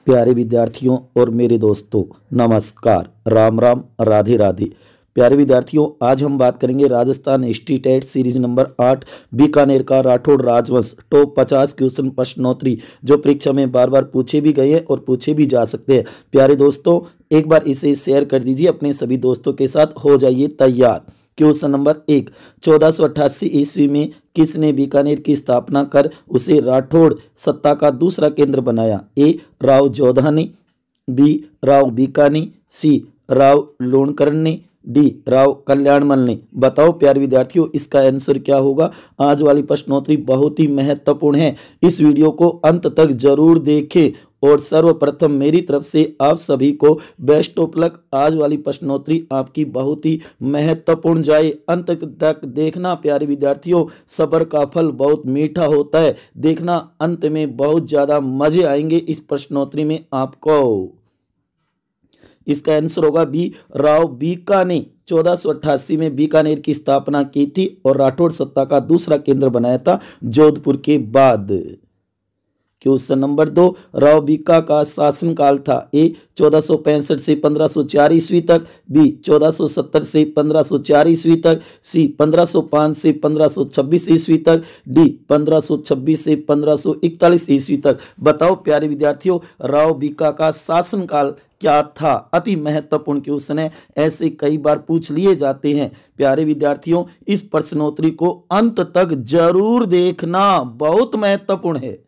प्यारे विद्यार्थियों और मेरे दोस्तों, नमस्कार, राम राम, राधे राधे। प्यारे विद्यार्थियों, आज हम बात करेंगे Rajasthan state series number 8 Bikaner का राठौड़ राजवंश टॉप 50 क्वेश्चन प्रश्नोत्तरी, जो परीक्षा में बार बार पूछे भी गए हैं और पूछे भी जा सकते हैं। प्यारे दोस्तों, एक बार इसे शेयर कर दीजिए अपने सभी दोस्तों के साथ, हो जाइए तैयार। क्वेश्चन नंबर 1, 1488 ईस्वी में किसने बीकानेर की स्थापना कर उसे राठौड़ सत्ता का दूसरा केंद्र बनाया? ए राव जोधा ने, बी राव बीकानी, सी राव लूणकरण ने, डी राव कल्याणमल ने। बताओ प्यारे विद्यार्थियों, इसका आंसर क्या होगा? आज वाली प्रश्नोत्तरी बहुत ही महत्वपूर्ण है, इस वीडियो को अंत तक जरूर देखें। और सर्वप्रथम मेरी तरफ से आप सभी को बेस्ट ऑफ लक। आज वाली प्रश्नोत्तरी आपकी बहुत ही महत्वपूर्ण जाए, अंत तक देखना प्यारे विद्यार्थियों। सब्र का फल बहुत मीठा होता है, देखना अंत में बहुत ज्यादा मजे आएंगे इस प्रश्नोत्तरी में आपको। इसका आंसर होगा बी राव बीका ने 1488 में बीकानेर की स्थापना की थी और राठौड़ सत्ता का दूसरा केंद्र बनाया था जोधपुर के बाद। क्वेश्चन नंबर 2, राव बीका का शासनकाल था? ए 1465 से 1504 ईस्वी तक, बी 1470 से 1504 ईस्वी तक, सी 1505 से 1526 ईस्वी तक, डी 1526 से 1541 ईस्वी तक। बताओ प्यारे विद्यार्थियों, राव बीका का शासनकाल क्या था? अति महत्वपूर्ण क्वेश्चन है, ऐसे कई बार पूछ लिए जाते हैं। प्यारे विद्यार्थियों, इस प्रश्नोत्तरी को अंत तक जरूर देखना, बहुत महत्वपूर्ण है।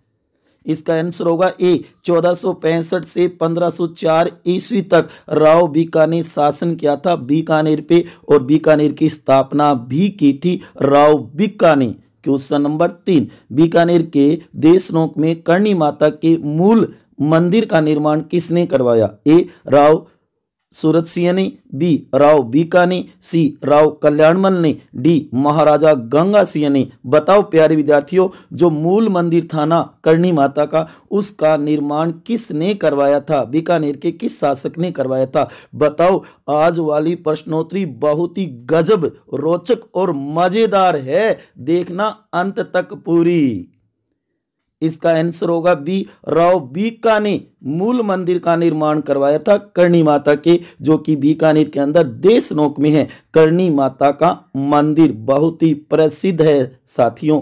इसका आंसर होगा ए 1465 से 1504 ईस्वी तक राव बीका ने शासन किया था बीकानेर पे, और बीकानेर की स्थापना भी की थी राव बीका ने। क्वेश्चन नंबर 3, बीकानेर के देशनोक में करणी माता के मूल मंदिर का निर्माण किसने करवाया? ए राव सूरत सिंह ने, बी राव बीका ने, सी राव कल्याणमल ने, डी महाराजा गंगा सिंह ने। बताओ प्यारे विद्यार्थियों, जो मूल मंदिर था ना करणी माता का, उसका निर्माण किसने करवाया था? बीकानेर के किस शासक ने करवाया था? बताओ। आज वाली प्रश्नोत्तरी बहुत ही गजब, रोचक और मजेदार है, देखना अंत तक पूरी। इसका आंसर होगा बी राव बीका ने मूल मंदिर का निर्माण करवाया था करणी माता के, जो कि बीकानेर के अंदर देशनोक में है। करणी माता का मंदिर बहुत ही प्रसिद्ध है साथियों।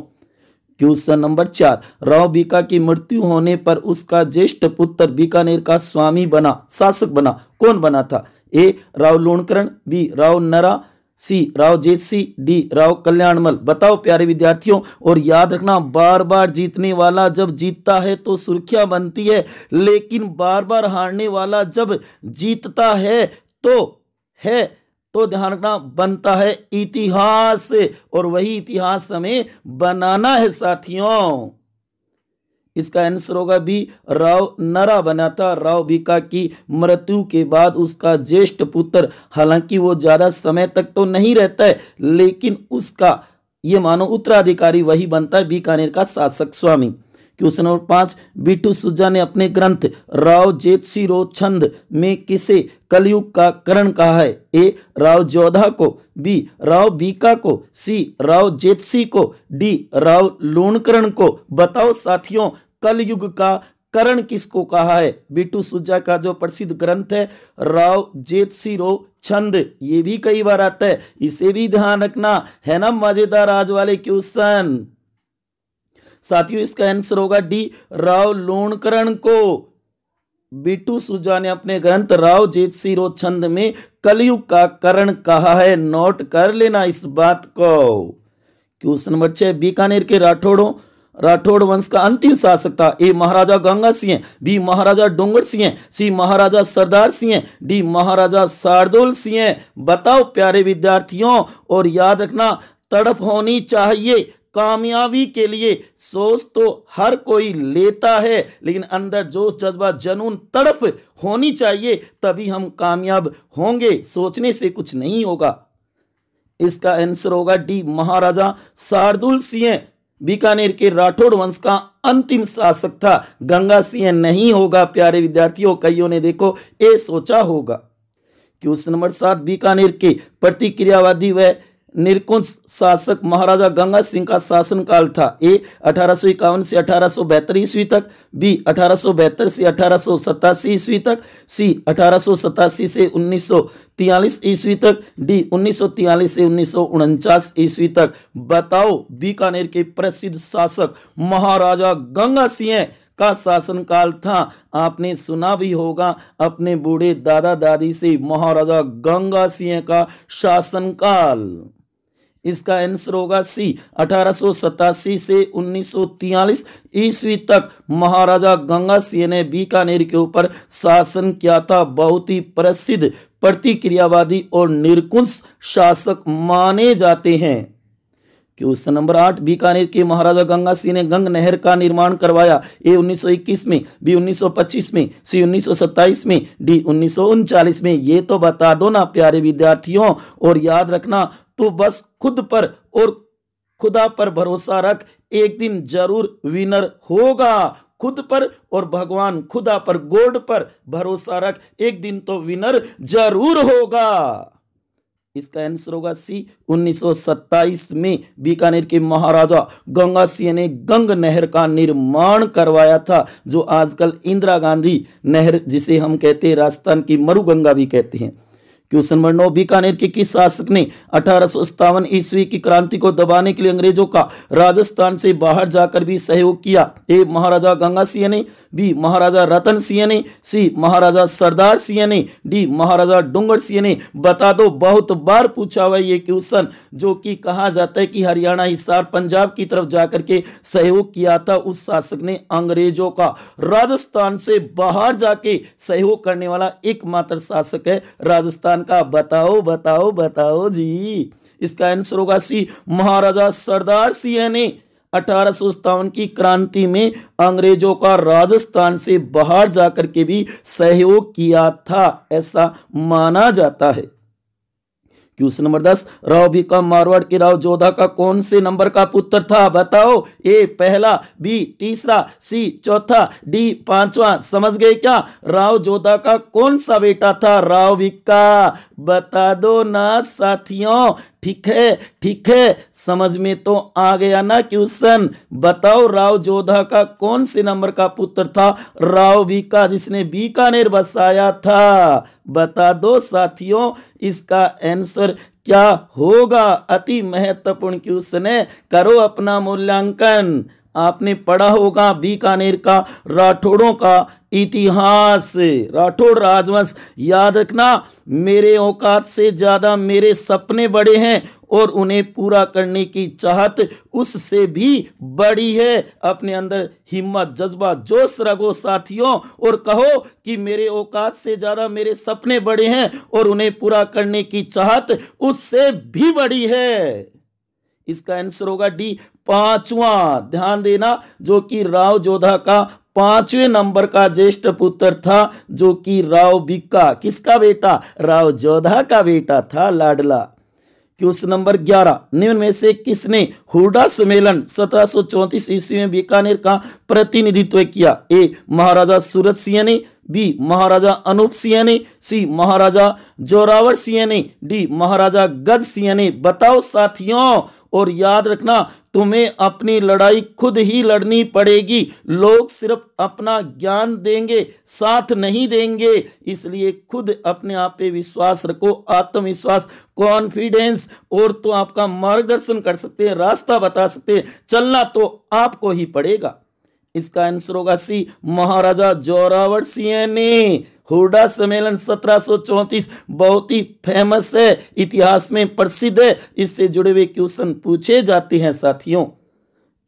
क्वेश्चन नंबर 4, राव बीका की मृत्यु होने पर उसका ज्येष्ठ पुत्र बीकानेर का स्वामी बना, शासक बना, कौन बना था? ए राव लूणकरण, बी राव नरा, सी राव जेतसी, डी राव कल्याणमल। बताओ प्यारे विद्यार्थियों, और याद रखना, बार बार जीतने वाला जब जीतता है तो सुर्खियां बनती है, लेकिन बार बार हारने वाला जब जीतता है तो ध्यान रखना, बनता है इतिहास, और वही इतिहास हमें बनाना है साथियों। इसका आंसर होगा बी राव नरा बना था राव बीका की मृत्यु के बाद उसका ज्येष्ठ पुत्र। हालांकि वो ज्यादा समय तक तो नहीं रहता है, लेकिन उसका ये मानो उत्तराधिकारी वही बनता है बीकानेर का शासक स्वामी। क्वेश्चन नंबर 5, बिट्टू सुजा ने अपने ग्रंथ राव जेतसी रो छंद में किसे कलयुग का करण कहा है? ए राव जोधा को, बी राव बीका को, सी राव जेतसी को, डी राव लूणकरण को। बताओ साथियों, कलयुग का करण किसको कहा है? बिट्टू सुजा का जो प्रसिद्ध ग्रंथ है राव जेतसी रो छंद, ये भी कई बार आता है, इसे भी ध्यान रखना, है ना मजेदार आज वाले क्वेश्चन साथियों। इसका आंसर होगा डी राव लूणकरण को। बिट्टू सुजा ने अपने ग्रंथ राव जेतसी रो छंद में कलयुग का करण कहा है, नोट कर लेना इस बात को। क्वेश्चन नंबर 6, बीकानेर के राठौड़ वंश का अंतिम शासक था? ए महाराजा गंगा सिंह, बी महाराजा डोंगर सिंह, सी महाराजा सरदार सिंह, डी महाराजा शार्दुल सिंह। बताओ प्यारे विद्यार्थियों, और याद रखना, तड़प होनी चाहिए कामयाबी के लिए। सोच तो हर कोई लेता है, लेकिन अंदर जोश जज्बा जुनून तड़प होनी चाहिए, तभी हम कामयाब होंगे, सोचने से कुछ नहीं होगा। इसका आंसर होगा डी महाराजा शार्दुल सिंह बीकानेर के राठौड़ वंश का अंतिम शासक था, गंगा सिंह नहीं होगा प्यारे विद्यार्थियों। कईयों ने देखो ए सोचा होगा। क्वेश्चन नंबर 7, बीकानेर के प्रतिक्रियावादी व निरंकुश शासक महाराजा गंगा सिंह का शासनकाल था? ए 1851 से 1872 ईस्वी तक, बी 1872 से 1887 ईस्वी तक, सी 1887 से 1943 ईस्वी तक, डी 1943 से 1949 ईस्वी तक। बताओ बीकानेर के प्रसिद्ध शासक महाराजा गंगा सिंह का शासनकाल था। आपने सुना भी होगा अपने बूढ़े दादा दादी से महाराजा गंगा सिंह का शासनकाल। इसका आंसर होगा सी 1887 से 1943 ईस्वी तक महाराजा गंगा सिंह ने बीकानेर के ऊपर शासन किया था। बहुत ही प्रसिद्ध प्रतिक्रियावादी और निरंकुश शासक माने जाते हैं। क्वेश्चन नंबर 8, बीकानेर के महाराजा गंगा सिंह ने गंग नहर का निर्माण करवाया? ए 1921 में, बी 1925 में, सी 1927 में, डी 1939 में। ये तो बता दो ना प्यारे विद्यार्थियों, और याद रखना तो बस खुद पर और खुदा पर भरोसा रख, एक दिन जरूर विनर होगा। खुद पर और भगवान खुदा पर, गॉड पर भरोसा रख, एक दिन तो विनर जरूर होगा। इसका आंसर होगा सी 1927 में बीकानेर के महाराजा गंगा सिंह ने गंग नहर का निर्माण करवाया था, जो आजकल इंदिरा गांधी नहर जिसे हम कहते हैं, राजस्थान की मरुगंगा भी कहते हैं। क्वेश्चन नंबर 9, बीकानेर के किस शासक ने 1857 ईस्वी की क्रांति को दबाने के लिए अंग्रेजों का राजस्थान से बाहर जाकर भी सहयोग किया? ए महाराजा गंगा सिंह ने, बी महाराजा रतन सिंह ने, सी महाराजा सरदार सिंह ने, डी महाराजा डूंगर सिंह ने। बता दो, बहुत बार पूछा हुआ ये क्वेश्चन, जो कि कहा जाता है कि हरियाणा, हिसार, पंजाब की तरफ जाकर के सहयोग किया था। उस शासक ने अंग्रेजों का राजस्थान से बाहर जाके सहयोग करने वाला एकमात्र शासक है राजस्थान का। बताओ बताओ बताओ जी। इसका आंसर होगा सी महाराजा सरदार सिंह ने 1857 की क्रांति में अंग्रेजों का राजस्थान से बाहर जाकर के भी सहयोग किया था, ऐसा माना जाता है। क्वेश्चन नंबर 10, राव भीका मारवाड़ के राव जोधा का कौन से नंबर का पुत्र था? बताओ, ए पहला, बी तीसरा, सी चौथा, डी पांचवा। समझ गए क्या? राव जोधा का कौन सा बेटा था राव भीका? बता दो ना साथियों। ठीक है, ठीक है, समझ में तो आ गया ना क्वेश्चन। बताओ राव जोधा का कौन से नंबर का पुत्र था राव भीका, जिसने बीकानेर बसाया था? बता दो साथियों, इसका आंसर क्या होगा? अति महत्वपूर्ण क्वेश्चन है, करो अपना मूल्यांकन। आपने पढ़ा होगा बीकानेर का राठौड़ों का इतिहास, राठौड़ राजवंश। याद रखना, मेरे औकात से ज्यादा मेरे सपने बड़े हैं और उन्हें पूरा करने की चाहत उससे भी बड़ी है। अपने अंदर हिम्मत, जज्बा, जोश रखो साथियों, और कहो कि मेरे औकात से ज्यादा मेरे सपने बड़े हैं और उन्हें पूरा करने की चाहत उससे भी बड़ी है। इसका आंसर होगा डी पांचवा। ध्यान देना, जो कि राव जोधा का 5वें नंबर का ज्येष्ठ पुत्र था, जो कि राव भीका किसका बेटा? राव जोधा का बेटा था, लाडला। क्वेश्चन नंबर 11, निम्न में से किसने हुडा सम्मेलन 1734 ईस्वी में बीकानेर का प्रतिनिधित्व किया? ए महाराजा सूरत सिंह ने, बी महाराजा अनूप सिंह ने, सी महाराजा जोरावर सिंह ने, डी महाराजा गज सिंह ने। बताओ साथियों, और याद रखना, तुम्हें अपनी लड़ाई खुद ही लड़नी पड़ेगी। लोग सिर्फ अपना ज्ञान देंगे, साथ नहीं देंगे, इसलिए खुद अपने आप पे विश्वास रखो, आत्मविश्वास, कॉन्फिडेंस, और तो आपका मार्गदर्शन कर सकते हैं, रास्ता बता सकते हैं, चलना तो आपको ही पड़ेगा। इसका आंसर होगा सी महाराजा जोरावर सिंह ने। हुडा सम्मेलन 1734 बहुत ही फेमस है, इतिहास में प्रसिद्ध है, इससे जुड़े हुए क्वेश्चन पूछे जाते हैं साथियों।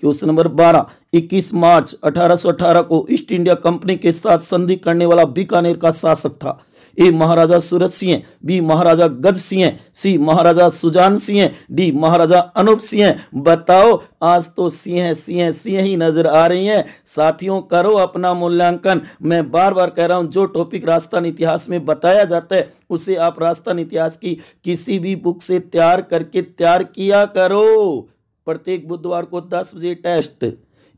क्वेश्चन नंबर 12, 21 मार्च 1818 को ईस्ट इंडिया कंपनी के साथ संधि करने वाला बीकानेर का शासक था? ए महाराजा सूरत सिंह, बी महाराजा गज सिंह, सी महाराजा सुजान सिंह, डी महाराजा अनूप सिंह। बताओ, आज तो सिंह सिंह सिंह ही नजर आ रही हैं साथियों। करो अपना मूल्यांकन। मैं बार बार कह रहा हूं, जो टॉपिक राजस्थान इतिहास में बताया जाता है उसे आप राजस्थान इतिहास की किसी भी बुक से तैयार किया करो। प्रत्येक बुधवार को 10 बजे टेस्ट।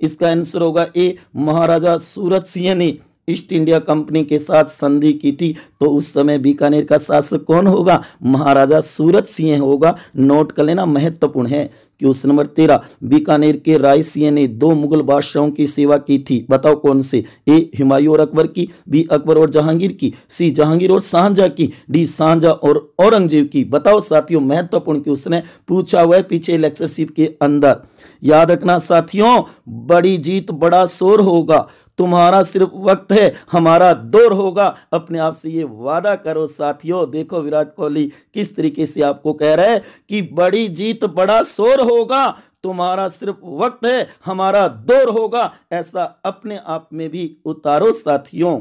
इसका आंसर होगा ए महाराजा सूरत सिंह ने ईस्ट इंडिया कंपनी के साथ संधि की थी, तो उस समय बीकानेर का शासक कौन होगा? महाराजा सूरत सिंह होगा। नोट कर लेना, महत्वपूर्ण है। क्वेश्चन नंबर 13, बीकानेर के राय सिंह ने 2 मुगल बादशाहों की सेवा की थी, बताओ कौन से? ए हुमायूं और अकबर की, बी अकबर और जहांगीर की, सी जहांगीर और शाहजहां की, डी शाहजहां और औरंगजेब की। बताओ साथियों, महत्वपूर्ण क्वेश्चन है, पूछा हुआ है पीछे लेक्चरशिप के अंदर। याद रखना साथियों, बड़ी जीत बड़ा शोर होगा, तुम्हारा सिर्फ वक्त है, हमारा दौर होगा। अपने आप से ये वादा करो साथियों। देखो विराट कोहली किस तरीके से आपको कह रहा है कि बड़ी जीत बड़ा शोर होगा, तुम्हारा सिर्फ वक्त है, हमारा दौर होगा। ऐसा अपने आप में भी उतारो साथियों।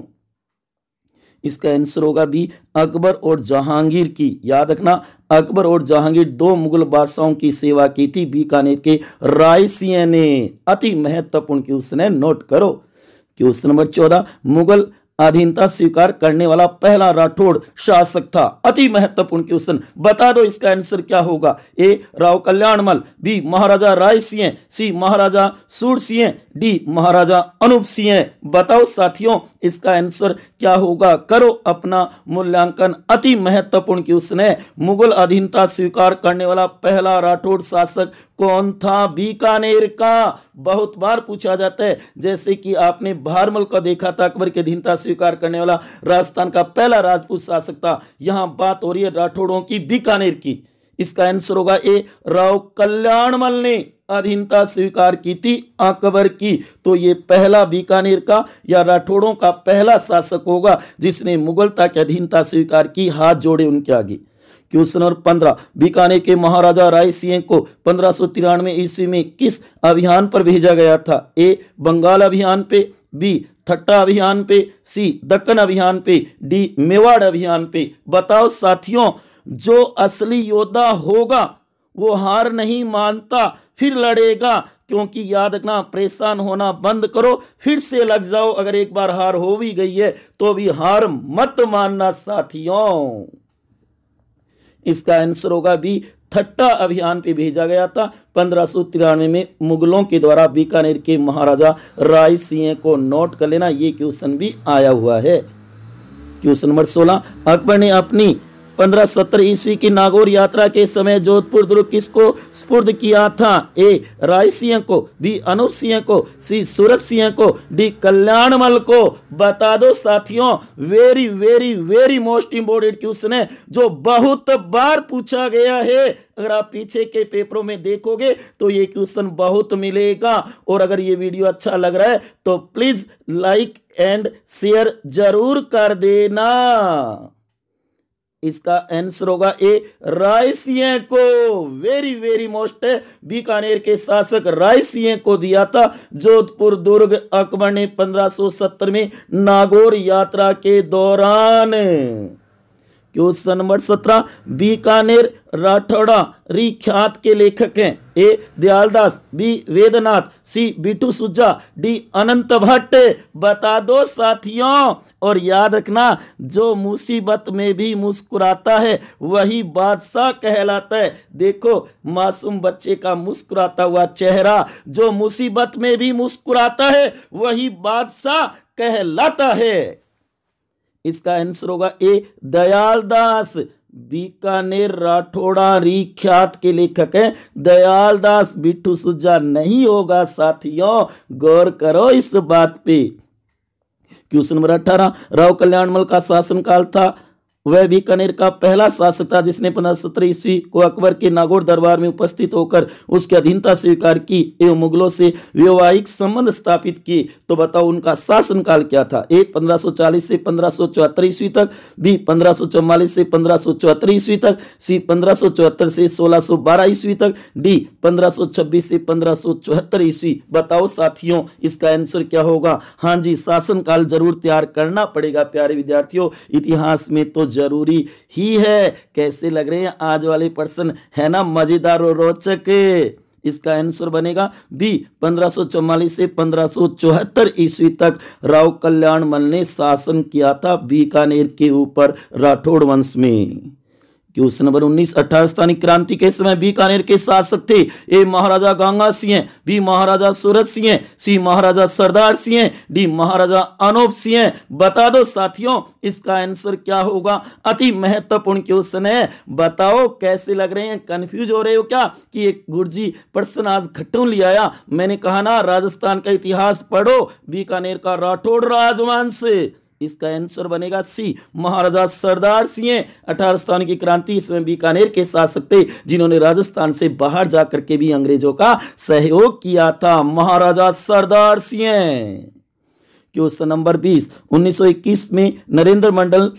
इसका आंसर होगा बी, अकबर और जहांगीर की। याद रखना, अकबर और जहांगीर 2 मुगल बादशाहों की सेवा की थी बीकानेर के राय सिंह ने। अति महत्वपूर्ण क्वेश्चन है, नोट करो। क्वेश्चन नंबर 14, मुगल अधीनता स्वीकार करने वाला पहला राठौड़ शासक था। अति महत्वपूर्ण क्वेश्चन, बता दो इसका आंसर क्या होगा? ए राव कल्याणमल, बी महाराजा राय सिंह, सी महाराजा सूर सिंह, डी महाराजा अनूप सिंह। बताओ साथियों, इसका आंसर क्या होगा? करो अपना मूल्यांकन। अति महत्वपूर्ण क्वेश्चन है, मुगल अधीनता स्वीकार करने वाला पहला राठौड़ शासक कौन था बीकानेर का? बहुत बार पूछा जाता है, जैसे कि आपने भारमल को देखा था, अकबर की अधीनता स्वीकार करने वाला राजस्थान का पहला राजपूत शासक था। यहां बात हो रही है राठौड़ों की, बीकानेर की। इसका आंसर होगा ए, राव कल्याणमल ने अधीनता स्वीकार की थी अकबर की। तो ये पहला बीकानेर का या राठौड़ों का पहला शासक होगा जिसने मुगलता की अधीनता स्वीकार की। हाथ जोड़े उनके आगे। क्वेश्चन नंबर 15, बीकानेर के महाराजा राय सिंह को 1593 ईस्वी में किस अभियान पर भेजा गया था? ए बंगाल अभियान पे, बी ठट्टा अभियान पे, सी दक्कन अभियान पे, डी मेवाड़ अभियान पे। बताओ साथियों, जो असली योद्धा होगा वो हार नहीं मानता, फिर लड़ेगा। क्योंकि याद रखना, परेशान होना बंद करो, फिर से लग जाओ। अगर एक बार हार हो भी गई है तो भी हार मत मानना साथियों। इसका आंसर होगा बी, ठट्टा अभियान पे भेजा गया था 1593 में मुगलों के द्वारा बीकानेर के महाराजा राय सिंह को। नोट कर लेना, ये क्वेश्चन भी आया हुआ है। क्वेश्चन नंबर 16, अकबर ने अपनी 1570 ईस्वी की नागौर यात्रा के समय जोधपुर दुर्ग किसको स्पुर्द किया था? ए राय सिंह को, बी अनूप सिंह को, सी सूरत सिंह को, डी कल्याणमल को। बता दो साथियों, very very very most important question है जो बहुत बार पूछा गया है। अगर आप पीछे के पेपरों में देखोगे तो ये क्वेश्चन बहुत मिलेगा। और अगर ये वीडियो अच्छा लग रहा है तो प्लीज लाइक एंड शेयर जरूर कर देना। इसका आंसर होगा ए, राय सिंह को। वेरी वेरी मोस्ट है, बीकानेर के शासक राय सिंह को दिया था जोधपुर दुर्ग अकबर ने 1570 में नागौर यात्रा के दौरान। क्वेश्चन नंबर 17, बीकानेर राठौड़ा ख्यात के लेखक हैं? ए दयालदास, बी वेदनाथ, सी बिट्टू सुज्जा, डी अनंत भट्ट। बता दो साथियों। और याद रखना, जो मुसीबत में भी मुस्कुराता है वही बादशाह कहलाता है। देखो मासूम बच्चे का मुस्कुराता हुआ चेहरा, जो मुसीबत में भी मुस्कुराता है वही बादशाह कहलाता है। इसका आंसर होगा ए, दयालदास। बीकानेर राठौड़ा ख्यात के लेखक हैं दयालदास, बिट्टू सुज्जा नहीं होगा साथियों। गौर करो इस बात पे। क्वेश्चन नंबर 18, राव कल्याणमल का शासनकाल था। वह बीकानेर का पहला शासक था जिसने 1570 ईस्वी को अकबर के नागौर दरबार में उपस्थित होकर उसकी अधीनता स्वीकार की एवं मुगलों से वैवाहिक संबंध स्थापित किए। तो बताओ उनका शासनकाल क्या था? ए 1540 से 1574 ईस्वी तक, बी 1544 से 1574 ईस्वी तक, सी 1574 से 1612 ईस्वी तक, डी 1526 से 1574 ईस्वी। बताओ साथियों, इसका आंसर क्या होगा? हाँ जी, शासनकाल जरूर तैयार करना पड़ेगा प्यारे विद्यार्थियों, इतिहास में तो जरूरी ही है। कैसे लग रहे हैं आज वाले प्रश्न? है ना मजेदार और रोचक? इसका आंसर बनेगा बी 1544 से 1574 ईस्वी तक राव कल्याणमल ने शासन किया था बीकानेर के ऊपर राठौड़ वंश में। क्वेश्चन नंबर 19, 18 स्थानीय क्रांति के समय बीकानेर के शासक थे? ए महाराजा गंगा सिंह, बी महाराजा सूरत सिंह, सी महाराजा सरदार सिंह, डी महाराजा अनूप सिंह। बता दो साथियों इसका आंसर क्या होगा। अति महत्वपूर्ण क्वेश्चन है, बताओ कैसे लग रहे हैं, कंफ्यूज हो रहे हो क्या कि एक गुरुजी प्रश्न आज खट्टू ले आया। मैंने कहा ना राजस्थान का इतिहास पढ़ो, बीकानेर का राठौड़ राजवंश। इसका आंसर बनेगा सी महाराजा सरदार सिंह। 18 स्थानीय की क्रांति इसमें बीकानेर के शासक थे जिन्होंने राजस्थान से बाहर जाकर के भी अंग्रेजों का सहयोग किया था, महाराजा सरदार सिंह। क्वेश्चन नंबर 20, 1921 में नरेंद्र मंडल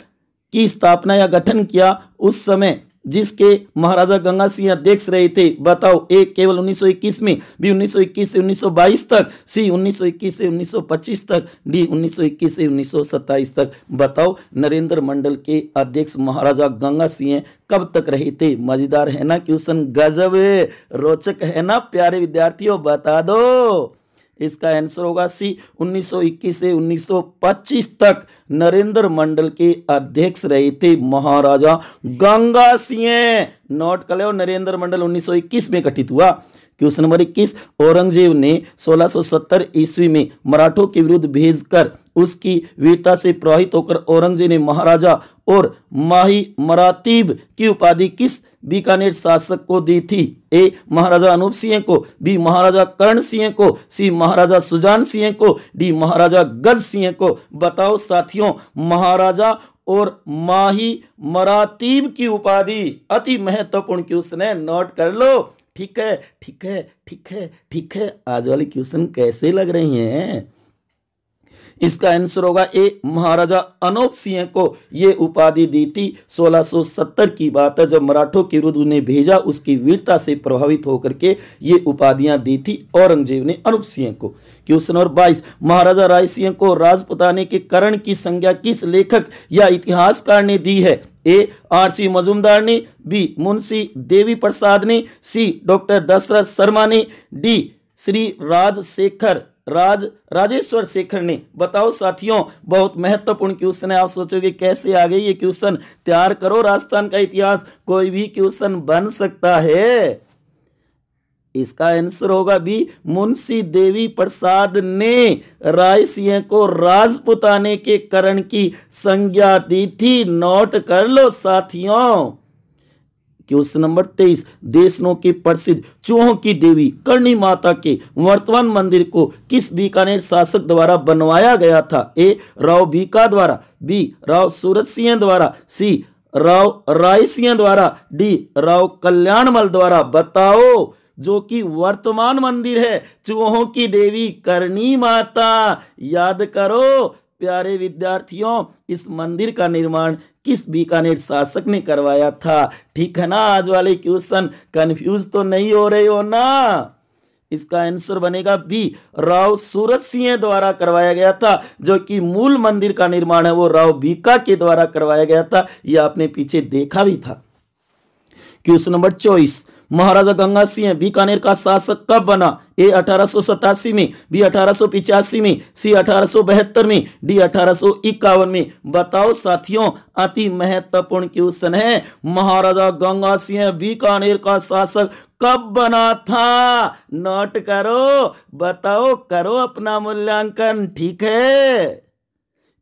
की स्थापना या गठन किया उस समय जिसके महाराजा गंगा सिंह अध्यक्ष रहे थे। बताओ, ए केवल 1921 में, बी 1921 से 1922 तक, सी 1921 से 1925 तक, डी 1921 से 1927 तक। बताओ नरेंद्र मंडल के अध्यक्ष महाराजा गंगा सिंह कब तक रहे थे। मजेदार है ना क्वेश्चन, गजब रोचक है ना प्यारे विद्यार्थियों, बता दो। इसका आंसर होगा सी 1921 से 1925 तक नरेंद्र मंडल के अध्यक्ष रहे थे महाराजा गंगा सिंह। नोट कर लो, नरेंद्र मंडल 1921 में गठित हुआ। क्वेश्चन नंबर 21, औरंगजेब ने 1670 ईस्वी में मराठों के विरुद्ध भेजकर उसकी वीरता से प्रभावित होकर औरंगजेब ने महाराजा और माही मरातीब की उपाधि किस बीकानेर शासक को दी थी। ए महाराजा अनूप सिंह को, बी महाराजा कर्ण सिंह को, सी महाराजा सुजान सिंह को, डी महाराजा गज सिंह को। बताओ साथियों महाराजा और माही मरातीब की उपाधि अति महत्वपूर्ण क्वेश्चन है, नोट कर लो। ठीक है ठीक है ठीक है ठीक है, आज वाले क्वेश्चन कैसे लग रही हैं। इसका आंसर होगा ए महाराजा अनूप सिंह को ये उपाधि दी थी। 1670 की बात है जब मराठों के विरुद्ध उन्हें भेजा, उसकी वीरता से प्रभावित होकर के ये उपाधियां दी थी औरंगजेब ने अनूप सिंह को। क्वेश्चन नंबर 22, महाराजा राय सिंह को राजपुताने के करण की संज्ञा किस लेखक या इतिहासकार ने दी है। ए आर.सी. मजूमदार ने, बी मुंशी देवी प्रसाद ने, सी डॉक्टर दशरथ शर्मा ने, डी श्री राजेश्वर शेखर ने। बताओ साथियों बहुत महत्वपूर्ण क्वेश्चन है। आप सोचोगे कैसे आ गई ये क्वेश्चन, तैयार करो राजस्थान का इतिहास, कोई भी क्वेश्चन बन सकता है। इसका आंसर होगा बी मुंशी देवी प्रसाद ने राय सिंह को राजपुताने के करण की संज्ञा दी थी। नोट कर लो साथियों। क्वेश्चन नंबर 23, देशनों के प्रसिद्ध चूहों की देवी करणी माता के वर्तमान मंदिर को किस बीकानेर शासक द्वारा बनवाया गया था। ए राव बीका द्वारा, बी राव सूरत सिंह द्वारा, सी राव राय सिंह द्वारा, डी राव कल्याणमल द्वारा। बताओ जो कि वर्तमान मंदिर है चूहों की देवी करणी माता, याद करो प्यारे विद्यार्थियों इस मंदिर का निर्माण किस बीकानेर शासक ने करवाया था। ठीक है ना, आज वाले क्वेश्चन कंफ्यूज तो नहीं हो रहे हो ना। इसका आंसर बनेगा बी राव सूरत सिंह द्वारा करवाया गया था। जो कि मूल मंदिर का निर्माण है वो राव बीका के द्वारा करवाया गया था, यह आपने पीछे देखा भी था। क्वेश्चन नंबर 24, महाराजा गंगा सिंह बीकानेर का शासक कब बना। ए 1887 में, बी 1885 में, सी 1872 में, डी 1851 में। बताओ साथियों अति महत्वपूर्ण क्वेश्चन है, महाराजा गंगा सिंह बीकानेर का शासक कब बना था। नोट करो, बताओ, करो अपना मूल्यांकन। ठीक है,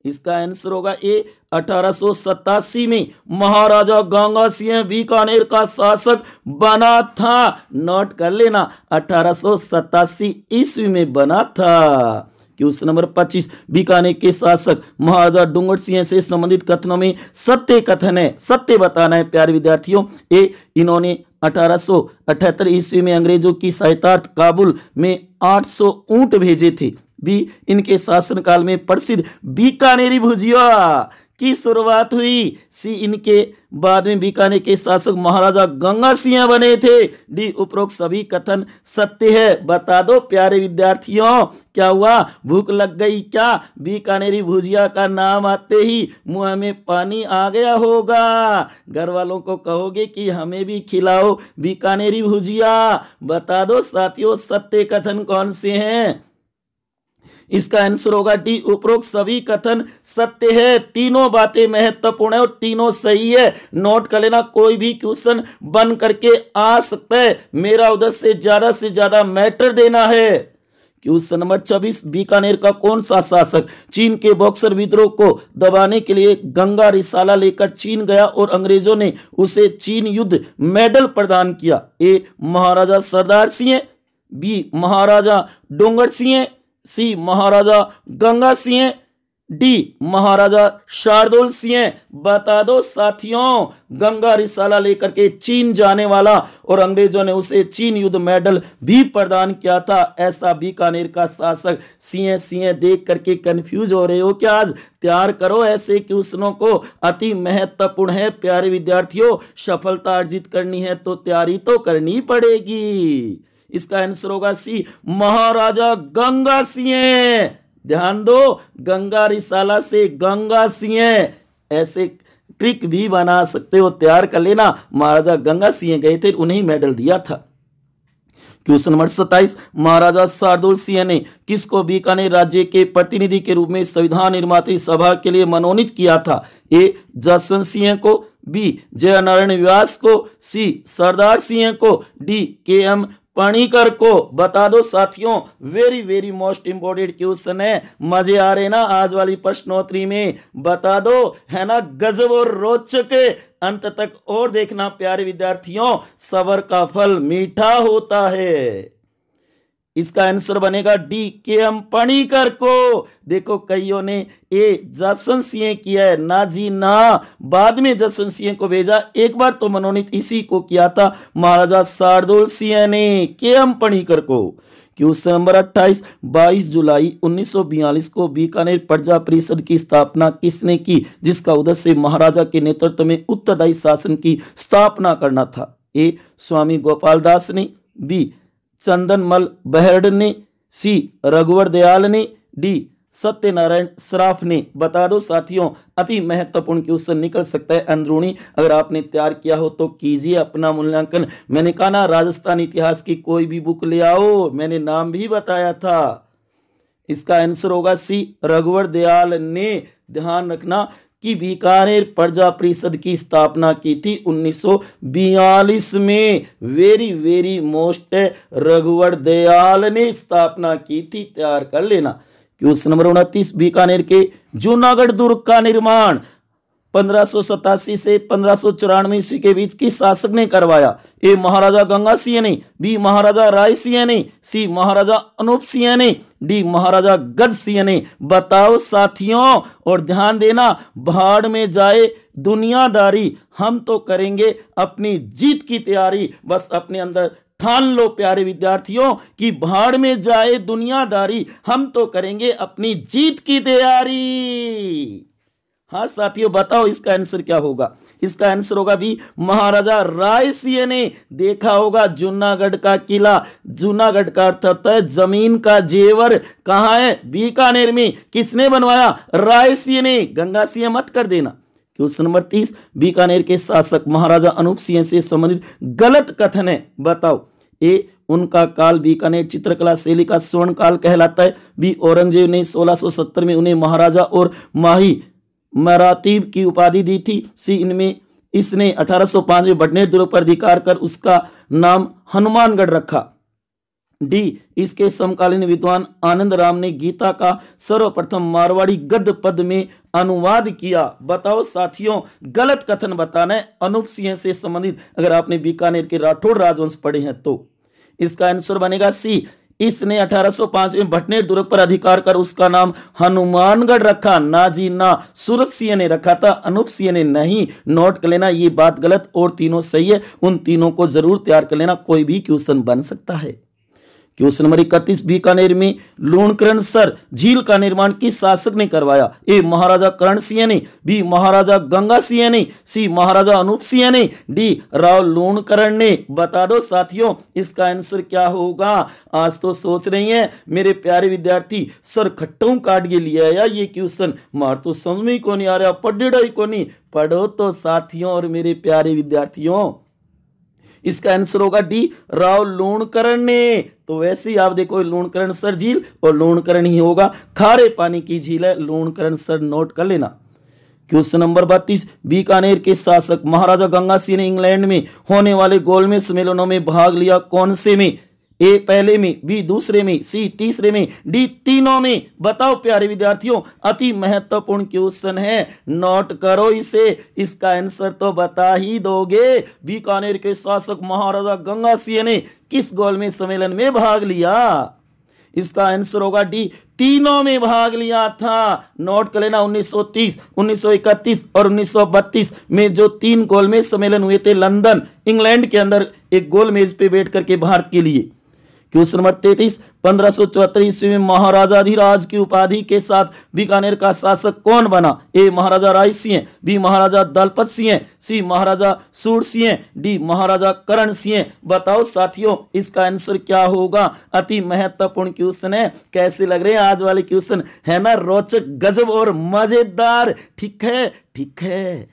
इसका आंसर होगा ए 1887 में महाराजा गंगा सिंह बीकानेर का शासक बना था। नोट कर लेना 1887 ईस्वी में बना था। क्वेश्चन नंबर 25, बीकानेर के शासक महाराजा डूंगर सिंह से संबंधित कथनों में सत्य कथन है, सत्य बताना है प्यारे विद्यार्थियों। ए इन्होंने 1878 ईस्वी में अंग्रेजों की सहायतार्थ काबुल में 800 ऊंट भेजे थे। बी इनके शासनकाल में प्रसिद्ध बीकानेरी भुजिया की शुरुआत हुई। सी इनके बाद में बीकानेर के शासक महाराजा गंगा सिंह बने थे। डी उपरोक्त सभी कथन सत्य है। बता दो प्यारे विद्यार्थियों क्या हुआ, भूख लग गई क्या। बीकानेरी भुजिया का नाम आते ही मुंह में पानी आ गया होगा, घर वालों को कहोगे कि हमें भी खिलाओ बीकानेरी भुजिया। बता दो साथियों सत्य कथन कौन से हैं। इसका आंसर होगा डी, उपरोक्त सभी कथन सत्य है। तीनों बातें महत्वपूर्ण है और तीनों सही है। नोट कर लेना, कोई भी क्वेश्चन बन करके आ सकता है। मेरा उद्देश्य से ज्यादा मैटर देना है। क्वेश्चन नंबर 26, बीकानेर का कौन सा शासक चीन के बॉक्सर विद्रोह को दबाने के लिए गंगा रिसाला लेकर चीन गया और अंग्रेजों ने उसे चीन युद्ध मेडल प्रदान किया? ए महाराजा सरदार सिंह, बी महाराजा डोंगर सिंह, सी महाराजा गंगा सिंह, डी महाराजा शार्दुल सिंह। बता दो साथियों, गंगा रिसाला लेकर के चीन जाने वाला और अंग्रेजों ने उसे चीन युद्ध मेडल भी प्रदान किया था। ऐसा बीकानेर का शासक सिंह। सिंह देख करके कंफ्यूज हो रहे हो क्या? आज तैयार करो ऐसे क्वेश्चनों को, अति महत्वपूर्ण है प्यारे विद्यार्थियों। सफलता अर्जित करनी है तो तैयारी तो करनी पड़ेगी। इसका आंसर होगा सी, महाराजा गंगा सिंह। ध्यान दो, गंगा रिसाला से गंगा सिंह, ऐसे ट्रिक भी बना सकते हो, तैयार कर लेना। महाराजा गंगा सिंह गए थे, उन्हें मेडल दिया था। क्वेश्चन नंबर 27, महाराजा शार्दुल सिंह ने किसको बीकानेर राज्य के प्रतिनिधि के रूप में संविधान निर्मात्री सभा के लिए मनोनीत किया था? ए जसवंत सिंह को, बी जयनारायण व्यास को, सी सरदार सिंह को, डी के.एम. पणिकर को। बता दो साथियों, very very most important question है। मजे आ रहे ना आज वाली प्रश्नोत्तरी में? बता दो, है ना गजब और रोचक। अंत तक और देखना प्यारे विद्यार्थियों, सब्र का फल मीठा होता है। इसका आंसर बनेगा डी, के.एम. पणिकर को। देखो कईयों ने ए जसवंत सिंह किया है, ना जी ना, बाद में जसवंत सिंह को भेजा, एक बार तो मनोनीत इसी को किया था महाराजा शार्दुल सिंह ने, के.एम. पणिकर को। क्वेश्चन नंबर 28, 22 जुलाई 1942 को बीकानेर प्रजा परिषद की स्थापना किसने की, जिसका उद्देश्य महाराजा के नेतृत्व में उत्तरदायी शासन की स्थापना करना था? ए स्वामी गोपाल दास ने, बी चंदनमल बहरड ने, सी रघुवर दयाल ने, डी सत्यनारायण श्राफ ने। बता दो साथियों, अति महत्वपूर्ण क्वेश्चन निकल सकता है अंदरूनी। अगर आपने तैयार किया हो तो कीजिए अपना मूल्यांकन। मैंने कहा ना, राजस्थान इतिहास की कोई भी बुक ले आओ, मैंने नाम भी बताया था। इसका आंसर होगा सी, रघुवर दयाल ने। ध्यान रखना कि बीकानेर प्रजा परिषद की स्थापना की थी 1942 में। वेरी वेरी मोस्ट, रघुवर दयाल ने स्थापना की थी, तैयार कर लेना। क्वेश्चन नंबर 29, बीकानेर के जूनागढ़ दुर्ग का निर्माण 1587 से 1594 ईस्वी के बीच किस शासक ने करवाया? ए महाराजा गंगा सिंह ने, बी महाराजा राय सिंह ने, सी महाराजा अनूप सिंह ने, डी महाराजा गज सिंह ने। बताओ साथियों, और ध्यान देना, भाड़ में जाए दुनियादारी, हम तो करेंगे अपनी जीत की तैयारी। बस अपने अंदर ठान लो प्यारे विद्यार्थियों कि भाड़ में जाए दुनियादारी, हम तो करेंगे अपनी जीत की तैयारी। हाँ साथियों, बताओ इसका आंसर क्या होगा? इसका आंसर होगा भी महाराजा राय सिंह ने। देखा होगा जूनागढ़ का किला, जूनागढ़ का अर्थ होता है जमीन का जेवर। कहां है? बीकानेर में। किसने बनवाया? राय सिंह ने। गंगा सिंह मत कर देना। क्वेश्चन नंबर 30, बीकानेर के शासक महाराजा अनूप सिंह से संबंधित गलत कथन है, बताओ। ए उनका काल बीकानेर चित्रकला शैली का स्वर्ण काल कहलाता है, बी औरंगजेब ने 1670 में उन्हें महाराजा और माही मरातीब की उपाधि दी थी, सी इनमें इसने 1805 में बटनेर दुर्ग पर अधिकार कर उसका नाम हनुमानगढ़ रखा, डी इसके समकालीन विद्वान आनंद राम ने गीता का सर्वप्रथम मारवाड़ी गद्य पद में अनुवाद किया। बताओ साथियों, गलत कथन बताना है अनूप सिंह से संबंधित, अगर आपने बीकानेर के राठौड़ राजवंश पढ़े हैं तो। इसका आंसर बनेगा सी, इसने 1805 में भटनेर दुर्ग पर अधिकार कर उसका नाम हनुमानगढ़ रखा। ना जी ना, सूरत सिंह ने रखा था, अनूप सिंह ने नहीं। नोट कर लेना, ये बात गलत और तीनों सही है। उन तीनों को जरूर तैयार कर लेना, कोई भी क्वेश्चन बन सकता है। क्वेश्चन नंबर 31, बीकानेर में लूणकरणसर झील का निर्माण किस शासक ने करवाया? ए महाराजा करण सिंह ने, बी महाराजा गंगा सिंह ने, सी महाराजा अनूप सिंह ने, डी राव लूणकरण ने। बता दो साथियों, इसका आंसर क्या होगा? आज तो सोच रही हैं मेरे प्यारे विद्यार्थी, सर खट्टों काट के लिया या ये क्वेश्चन, मार तो समझ में को नहीं आ रहा, पढ़ेड़ा ही को नहीं। पढ़ो तो साथियों और मेरे प्यारे विद्यार्थियों। इसका आंसर होगा डी राव लूणकरण ने। तो वैसे ही आप देखो लूणकरणसर झील और लूणकरण ही होगा, खारे पानी की झील है लूणकरणसर, नोट कर लेना। क्वेश्चन नंबर 32, बीकानेर के शासक महाराजा गंगा सिंह ने इंग्लैंड में होने वाले गोलमेज सम्मेलनों में भाग लिया कौन से में? ए पहले में, बी दूसरे में, सी तीसरे में, डी तीनों में। बताओ प्यारे विद्यार्थियों, अति महत्वपूर्ण क्वेश्चन है, नोट करो इसे, इसका आंसर तो बता ही दोगे। बीकानेर के शासक महाराजा गंगा सिंह ने किस गोलमेज सम्मेलन में भाग लिया? इसका आंसर होगा डी, तीनों में भाग लिया था। नोट कर लेना, 1930, 1931 और 1932 में जो 3 गोलमेज सम्मेलन हुए थे लंदन, इंग्लैंड के अंदर, एक गोलमेज पे बैठ करके भारत के लिए। क्वेश्चन नंबर 33, 1574 ईस्वी में महाराजाधिराज की उपाधि के साथ बीकानेर का शासक कौन बना? ए महाराजा राय सिंह, बी महाराजा दलपत सिंह, सी महाराजा सूर सिंह, डी महाराजा करण सिंह। बताओ साथियों, इसका आंसर क्या होगा? अति महत्वपूर्ण क्वेश्चन है। कैसे लग रहे हैं आज वाले क्वेश्चन? है ना रोचक, गजब और मजेदार? ठीक है, ठीक है।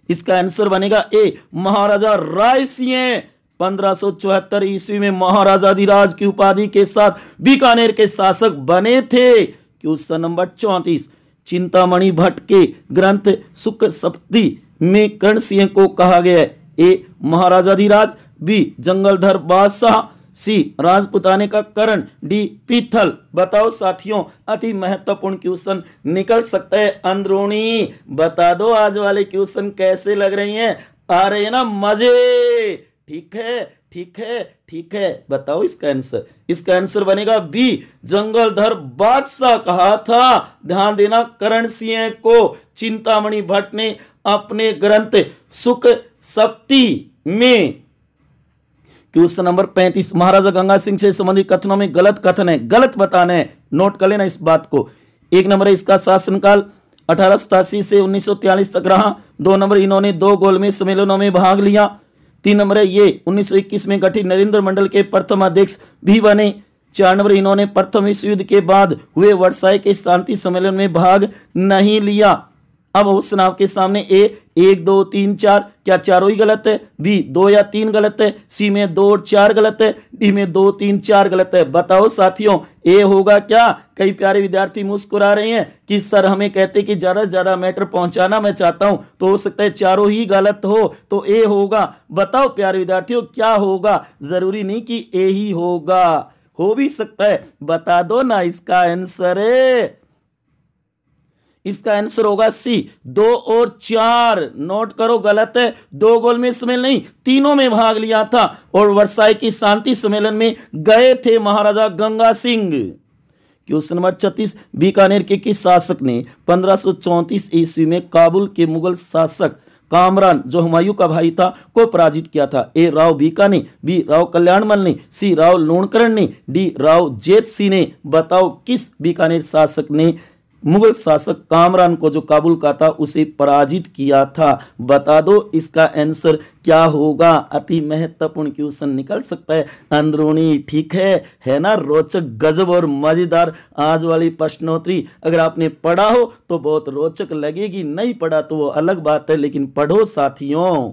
इसका आंसर बनेगा ए महाराजा राय सिंह। 1574 ईस्वी में महाराजाधिराज की उपाधि के साथ बीकानेर के शासक बने थे। क्वेश्चन नंबर 34, चिंतामणि भट्ट के ग्रंथ सुख सप्तति में कर्ण सिंह को कहा गया है? ए महाराजाधिराज, बी जंगलधर बादशाह, सी राजपुताने का करण, डी पीथल। बताओ साथियों, अति महत्वपूर्ण क्वेश्चन निकल सकता है अंदरूनी। बता दो आज वाले क्वेश्चन कैसे लग रही हैं? आ रहे हैं ना मजे? ठीक है, ठीक है, ठीक है। बताओ इसका आंसर। इसका आंसर बनेगा बी जंगलधर बादशाह कहा था। ध्यान देना, करण सिंह को चिंतामणि भट्ट ने अपने ग्रंथ सुख सप्तति में। क्वेश्चन नंबर 35, महाराजा गंगा सिंह से संबंधित कथनों में गलत कथन है, गलत बताना है। नोट कर लेना इस बात को। 1 नंबर है इसका शासनकाल 1887 से 1943 तक रहा। 2 नंबर इन्होंने 2 गोलमेज सम्मेलनों में भाग लिया। 3 नंबर है ये 1921 में गठित नरेंद्र मंडल के प्रथम अध्यक्ष भी बने। 4 नंबर इन्होंने प्रथम विश्व युद्ध के बाद हुए वर्साई के शांति सम्मेलन में भाग नहीं लिया। अब ऑप्शन आपके सामने ए 1 2 3 4, क्या चारों ही गलत है? बी 2 या 3 गलत है, सी में 2 और 4 गलत है, डी में 2 3 4 गलत है। बताओ साथियों, ए होगा क्या? कई प्यारे विद्यार्थी मुस्कुरा रहे हैं कि सर हमें कहते कि ज्यादा से ज्यादा मैटर पहुंचाना मैं चाहता हूं, तो हो सकता है चारों ही गलत हो, तो ए होगा। बताओ प्यारे विद्यार्थियों क्या होगा? जरूरी नहीं कि ए ही होगा, हो भी सकता है। बता दो ना इसका आंसर है। इसका आंसर होगा सी 2 और 4। नोट करो, गलत है। 2 गोलमेज सम्मेलन नहीं, तीनों में भाग लिया था और वर्साई की शांति सम्मेलन में गए थे महाराजा गंगा सिंह। क्वेश्चन नंबर 36, बीकानेर के किस शासक ने 1534 ईस्वी में काबुल के मुगल शासक कामरान, जो हुमायूं का भाई था, को पराजित किया था? ए राव बीका ने, बी राव कल्याणमल ने, सी राव लूणकरण ने, डी राव जेत सिंह ने। बताओ किस बीकानेर शासक ने मुगल शासक कामरान को, जो काबुल का था, उसे पराजित किया था? बता दो इसका आंसर क्या होगा? अति महत्वपूर्ण क्वेश्चन निकल सकता है अंदरूनी। ठीक है ना रोचक, गजब और मजेदार आज वाली प्रश्नोत्तरी। अगर आपने पढ़ा हो तो बहुत रोचक लगेगी, नहीं पढ़ा तो वो अलग बात है, लेकिन पढ़ो साथियों।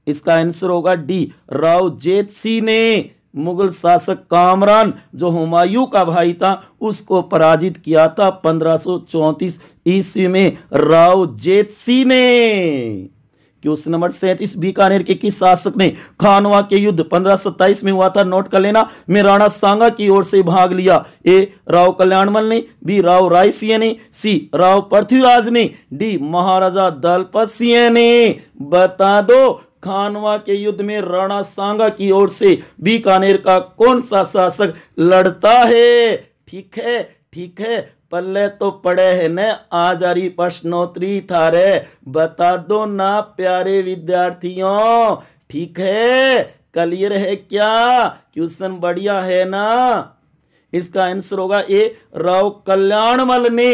इसका आंसर होगा डी राव जेत सिंह ने मुगल शासक कामरान, जो हुमायूं का भाई था, उसको पराजित किया था 1534 ईस्वी में राव जेत सिंह ने। क्वेश्चन नंबर 37, बीकानेर के किस शासक ने खानवा के युद्ध 1527 में हुआ था, नोट कर लेना, में राणा सांगा की ओर से भाग लिया? ए राव कल्याणमल ने, बी राव राय सिंह ने, सी राव पृथ्वीराज ने, डी महाराजा दलपत सिंह ने। बता दो खानवा के युद्ध में राणा सांगा की ओर से बीकानेर का कौन सा शासक लड़ता है? ठीक है, ठीक है, पल्ले तो पड़े है न आज आ रही प्रश्नोत्तरी थारे। बता दो ना प्यारे विद्यार्थियों। ठीक है, क्लियर है क्या? क्वेश्चन बढ़िया है ना? इसका आंसर होगा ए राव कल्याणमल ने।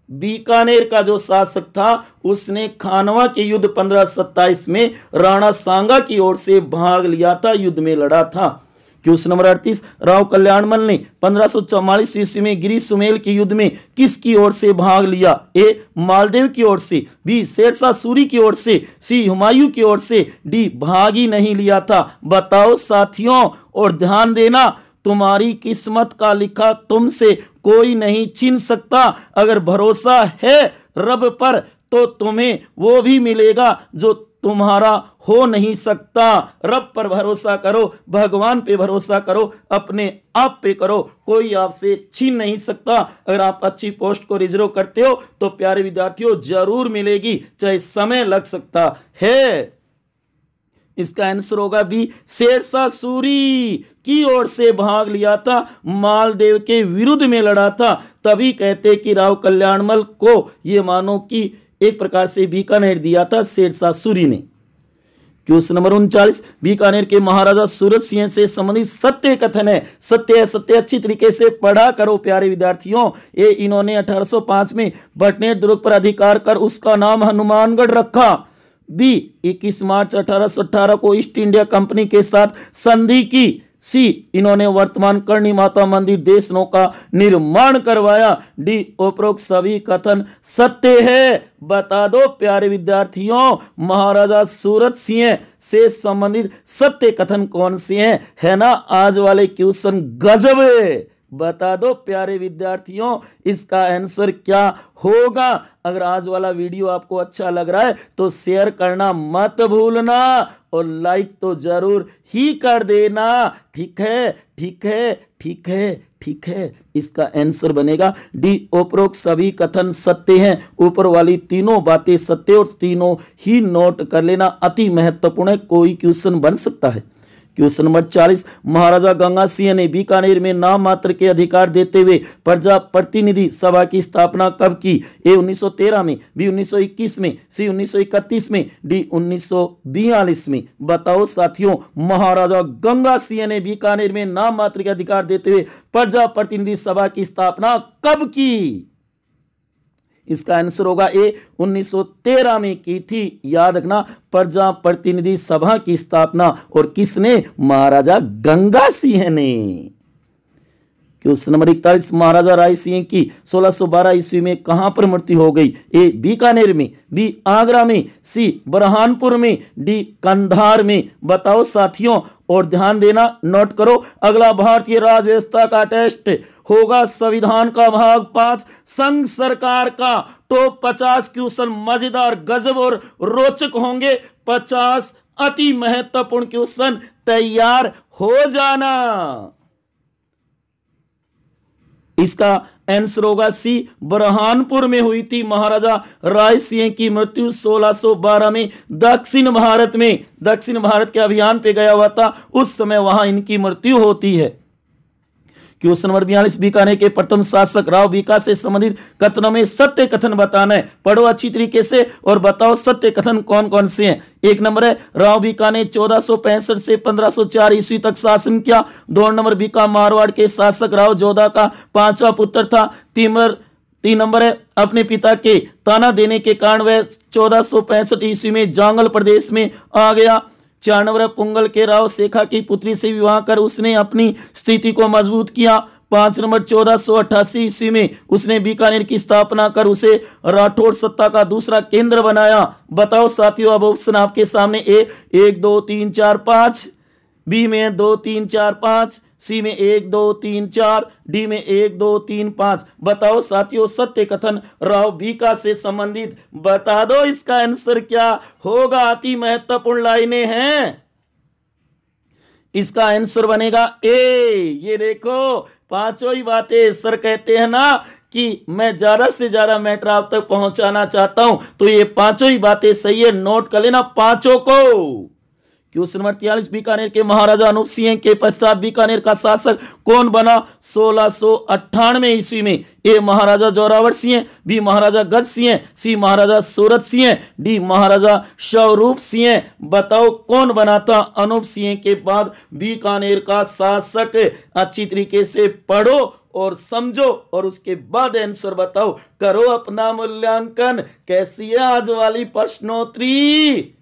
बीकानेर का जो शासक था उसने खानवा के युद्ध 1527 में राणा सांगा की ओर से भाग लिया था, युद्ध में लड़ा था। क्वेश्चन नंबर 38, राव कल्याणमल ने 1544 ईस्वी में गिरी सुमेल के युद्ध में किसकी ओर से भाग लिया? ए मालदेव की ओर से, बी शेरशाह सूरी की ओर से, सी हुमायूं की ओर से, डी भाग ही नहीं लिया था? बताओ साथियों, और ध्यान देना तुम्हारी किस्मत का लिखा तुमसे कोई नहीं छीन सकता। अगर भरोसा है रब पर तो तुम्हें वो भी मिलेगा जो तुम्हारा हो नहीं सकता। रब पर भरोसा करो, भगवान पे भरोसा करो, अपने आप पे करो, कोई आपसे छीन नहीं सकता। अगर आप अच्छी पोस्ट को रिजर्व करते हो तो प्यारे विद्यार्थियों जरूर मिलेगी, चाहे समय लग सकता है। इसका आंसर होगा बी, शेरशाह सूरी की ओर से भाग लिया था, मालदेव के विरुद्ध में लड़ा था। तभी कहते कि राव कल्याणमल को ये मानो कि एक प्रकार से बीकानेर दिया था शेरशाह सूरी ने। क्वेश्चन नंबर 39, बीकानेर के महाराजा सूरत सिंह से संबंधित सत्य कथन है। सत्य अच्छी तरीके से पढ़ा करो प्यारे विद्यार्थियों। ये इन्होंने 1805 में भटनेर दुर्ग पर अधिकार कर उसका नाम हनुमानगढ़ रखा। बी, 21 मार्च 1818 को ईस्ट इंडिया कंपनी के साथ संधि की। सी, इन्होंने वर्तमान करणी माता मंदिर देशनों का निर्माण करवाया। डी, उपरोक्त सभी कथन सत्य है। बता दो प्यारे विद्यार्थियों, महाराजा सूरत सिंह से संबंधित सत्य कथन कौन से हैं? है ना आज वाले क्वेश्चन गजब है। बता दो प्यारे विद्यार्थियों, इसका आंसर क्या होगा? अगर आज वाला वीडियो आपको अच्छा लग रहा है तो शेयर करना मत भूलना और लाइक तो जरूर ही कर देना। ठीक है, ठीक है, ठीक है, ठीक है। इसका आंसर बनेगा डी, उपरोक्त सभी कथन सत्य हैं। ऊपर वाली तीनों बातें सत्य और तीनों ही नोट कर लेना, अति महत्वपूर्ण है, कोई क्वेश्चन बन सकता है। क्वेश्चन नंबर 40, महाराजा गंगा सिंह ने बीकानेर में नाम मात्र के अधिकार देते हुए प्रजा प्रतिनिधि सभा की स्थापना कब की? ए 1913 में, बी 1921 में, सी 1931 में, डी 1942 में। बताओ साथियों, महाराजा गंगा सिंह ने बीकानेर में नाम मात्र के अधिकार देते हुए प्रजा प्रतिनिधि सभा की स्थापना कब की? इसका आंसर होगा ए, 1913 में की थी। याद रखना, प्रजा प्रतिनिधि सभा की स्थापना और किसने? महाराजा गंगा सिंह ने। क्वेश्चन नंबर 41, महाराजा राय सिंह की 1612 ईस्वी में कहां पर मृत्यु हो गई? ए, बीकानेर में, बी, आगरा में, सी, बुरहानपुर में, डी, कंधार में। बताओ साथियों, और ध्यान देना, नोट करो, अगला भारतीय राज व्यवस्था का टेस्ट होगा संविधान का भाग 5 संघ सरकार का। टॉप 50 क्वेश्चन मजेदार, गजब और रोचक होंगे। 50 अति महत्वपूर्ण क्वेश्चन, तैयार हो जाना। इसका आंसर होगा सी, बुरहानपुर में हुई थी महाराजा राय सिंह की मृत्यु 1612 में। दक्षिण भारत के अभियान पे गया हुआ था, उस समय वहां इनकी मृत्यु होती है। क्वेश्चन नंबर 42, बीकानेर के प्रथम शासक राव बीका से संबंधित कथनों में सत्य कथन बताना है। पढ़ो अच्छी तरीके से और बताओ सत्य कथन कौन कौन से हैं। एक नंबर है, राव बीका ने 1465 से 1504 ईस्वी तक शासन किया। 2 नंबर, बीका मारवाड़ के शासक राव जोधा का 5वां पुत्र था। 3 नंबर है, अपने पिता के ताना देने के कारण वह 1465 ईस्वी में जांगल प्रदेश में आ गया। 4 नंबर, पुंगल के राव शेखा की पुत्री से विवाह कर उसने अपनी स्थिति को मजबूत किया। 5 नंबर, 1488 ईस्वी में उसने बीकानेर की स्थापना कर उसे राठौड़ सत्ता का दूसरा केंद्र बनाया। बताओ साथियों, अब ऑप्शन आपके सामने। ए 1 2 3 4 5, बी में 2 3 4 5, सी में 1 2 3 4, डी में 1 2 3 5। बताओ साथियों, सत्य कथन राव बीका से संबंधित बता दो, इसका आंसर क्या होगा? अति महत्वपूर्ण लाइनें हैं। इसका आंसर बनेगा ए। ये देखो, पांचों ही बातें। सर कहते हैं ना कि मैं ज्यादा से ज्यादा मैटर आप तक पहुंचाना चाहता हूं, तो ये पांचों ही बातें सही है, नोट कर लेना पांचों को। क्वेश्चन नंबर 43, बीकानेर के महाराजा अनूप सिंह के पश्चात बीकानेर का शासक कौन बना 1698 ईस्वी में? ए, महाराजा जोरावर सिंह, बी, महाराजा गज सिंह, सी, महाराजा सूरत सिंह, डी, महाराजा स्वरूप सिंह। बताओ कौन बना था अनूप सिंह के बाद बीकानेर का शासक? अच्छी तरीके से पढ़ो और समझो और उसके बाद आंसर बताओ। करो अपना मूल्यांकन। कैसी है आज वाली प्रश्नोत्तरी?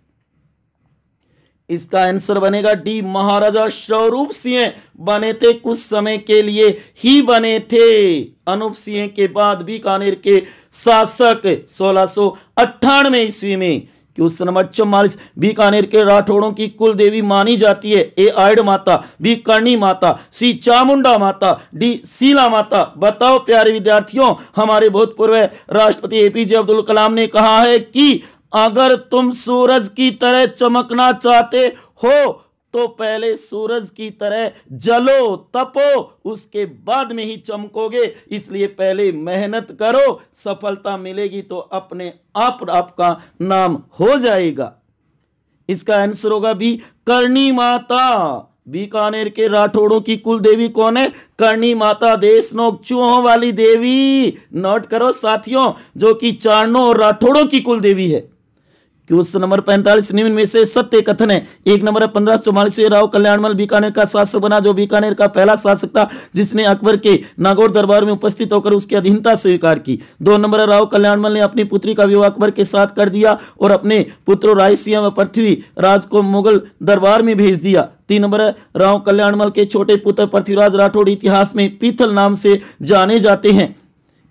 इसका आंसर बनेगा डी, महाराजा स्वरूप सिंह बने थे, कुछ समय के लिए ही बने थे। अनूप सिंह के बाद बीकानेर के शासक 1698 ईस्वी में। क्वेश्चन नंबर 44, बीकानेर के राठौड़ों की कुल देवी मानी जाती है? ए आयड माता, बी करणी माता, सी चामुंडा माता, डी शीला माता। बताओ प्यारे विद्यार्थियों, हमारे भूतपूर्व राष्ट्रपति एपीजे अब्दुल कलाम ने कहा है कि अगर तुम सूरज की तरह चमकना चाहते हो तो पहले सूरज की तरह जलो, तपो, उसके बाद में ही चमकोगे। इसलिए पहले मेहनत करो, सफलता मिलेगी तो अपने आप आपका नाम हो जाएगा। इसका आंसर होगा बी करणी माता। बीकानेर के राठौड़ों की कुल देवी कौन है? करणी माता, देशनोक चूहों वाली देवी। नोट करो साथियों, जो कि चारणों और राठौड़ों की कुल देवी है। क्वेश्चन नंबर 45, निम्न में से सत्य कथन है? एक नंबर है 1544 में राव कल्याणमल बीकानेर का शासक बना, जो बीकानेर का पहला शासक था जिसने अकबर के नागौर दरबार में उपस्थित होकर उसकी अधीनता स्वीकार की। 2 नंबर है राव कल्याणमल ने अपनी पुत्री का विवाह अकबर के साथ कर दिया और अपने पुत्रों राय सिंह व पृथ्वी राज को मुगल दरबार में भेज दिया। 3 नंबर है राव कल्याणमल के छोटे पुत्र पृथ्वीराज राठौड़ इतिहास में पीथल नाम से जाने जाते हैं।